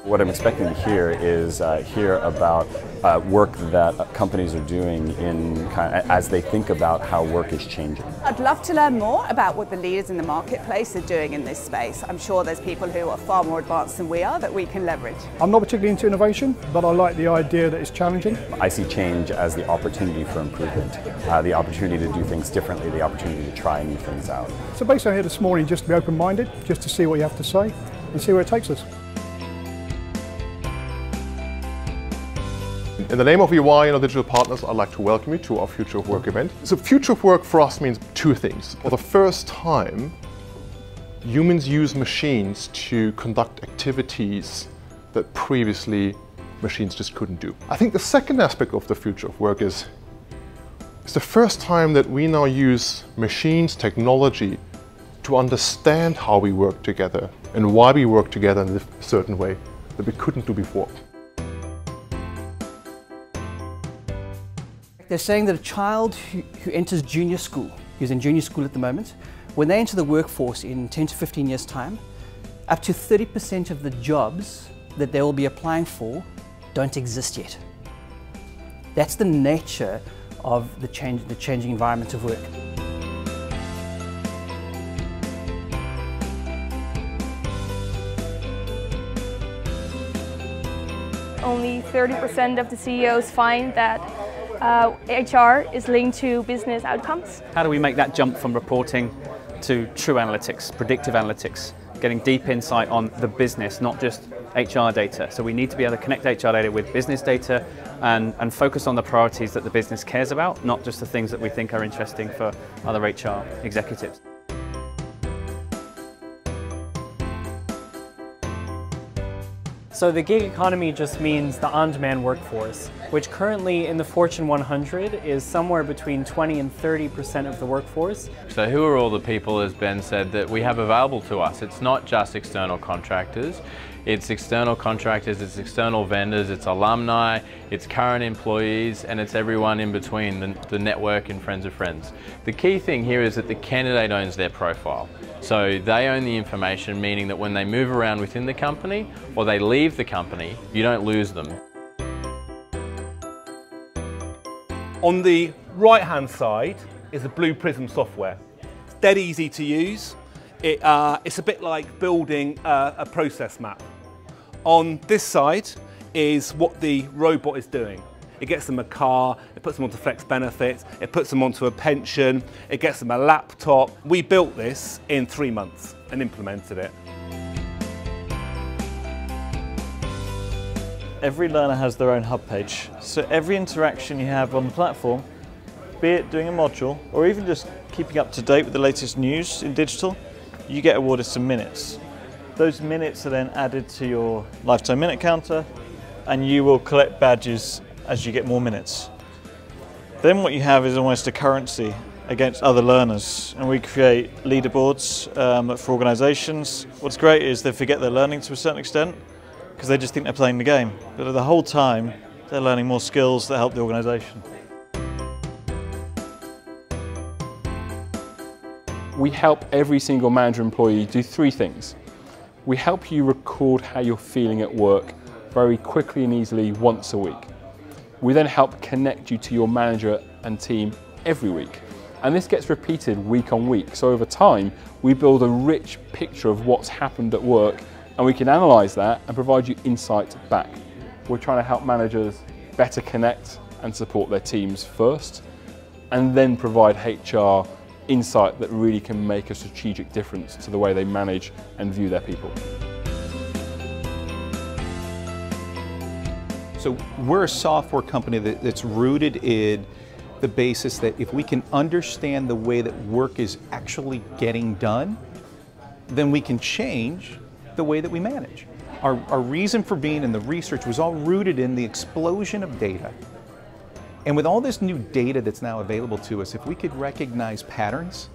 What I'm expecting to hear is hear about work that companies are doing as they think about how work is changing. I'd love to learn more about what the leaders in the marketplace are doing in this space. I'm sure there's people who are far more advanced than we are that we can leverage. I'm not particularly into innovation, but I like the idea that it's challenging. I see change as the opportunity for improvement, the opportunity to do things differently, the opportunity to try new things out. So basically I'm here this morning just to be open-minded, just to see what you have to say and see where it takes us. In the name of EY and our digital partners, I'd like to welcome you to our Future of Work event. So Future of Work for us means two things. For the first time, humans use machines to conduct activities that previously machines just couldn't do. I think the second aspect of the Future of Work is it's the first time that we now use machines, technology, to understand how we work together and why we work together in a certain way that we couldn't do before. They're saying that a child who enters junior school, who's in junior school at the moment, when they enter the workforce in 10 to 15 years' time, up to 30% of the jobs that they will be applying for don't exist yet. That's the nature of the changing environment of work. Only 30% of the CEOs find that HR is linked to business outcomes. How do we make that jump from reporting to true analytics, predictive analytics, getting deep insight on the business, not just HR data? So we need to be able to connect HR data with business data and focus on the priorities that the business cares about, not just the things that we think are interesting for other HR executives. So the gig economy just means the on-demand workforce, which currently in the Fortune 100 is somewhere between 20 and 30% of the workforce. So who are all the people, as Ben said, that we have available to us? It's not just external contractors. It's external contractors, it's external vendors, it's alumni, it's current employees, and it's everyone in between, the network and friends of friends. The key thing here is that the candidate owns their profile. So they own the information, meaning that when they move around within the company or they leave the company, you don't lose them. On the right-hand side is the Blue Prism software. It's dead easy to use. It's a bit like building a process map. On this side is what the robot is doing. It gets them a car, it puts them onto flex benefits, it puts them onto a pension, it gets them a laptop. We built this in 3 months and implemented it. Every learner has their own hub page, so every interaction you have on the platform, be it doing a module or even just keeping up to date with the latest news in digital, you get awarded some minutes. Those minutes are then added to your lifetime minute counter and you will collect badges as you get more minutes. Then what you have is almost a currency against other learners, and we create leaderboards for organisations. What's great is they forget they're learning to a certain extent because they just think they're playing the game, but the whole time they're learning more skills that help the organisation. We help every single manager employee do 3 things. We help you record how you're feeling at work very quickly and easily once a week. We then help connect you to your manager and team every week. And this gets repeated week on week. So over time, we build a rich picture of what's happened at work, and we can analyse that and provide you insight back. We're trying to help managers better connect and support their teams first, and then provide HR insight that really can make a strategic difference to the way they manage and view their people. So we're a software company that's rooted in the basis that if we can understand the way that work is actually getting done, then we can change the way that we manage. Our reason for being in the research was all rooted in the explosion of data. And with all this new data that's now available to us, if we could recognize patterns,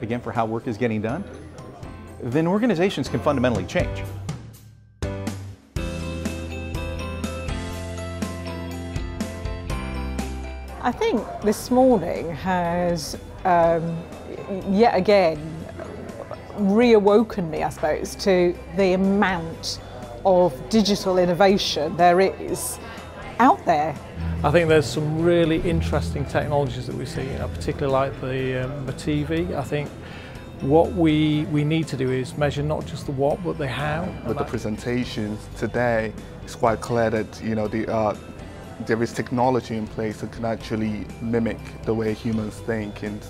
again, for how work is getting done, then organizations can fundamentally change. I think this morning has yet again reawoken me, I suppose, to the amount of digital innovation there is out there. I think there's some really interesting technologies that we see, particularly like the TV. I think what we need to do is measure not just the what, but the how. With the presentations today, it's quite clear that there is technology in place that can actually mimic the way humans think, and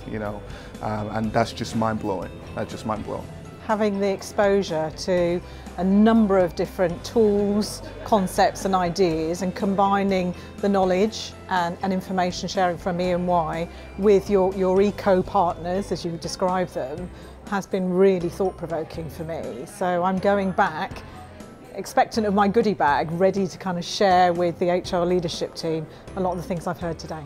and that's just mind-blowing. That's just mind-blowing. Having the exposure to a number of different tools, concepts and ideas, and combining the knowledge and information sharing from E&Y with your eco-partners, as you describe them, has been really thought-provoking for me. So I'm going back expectant of my goodie bag, ready to kind of share with the HR leadership team a lot of the things I've heard today.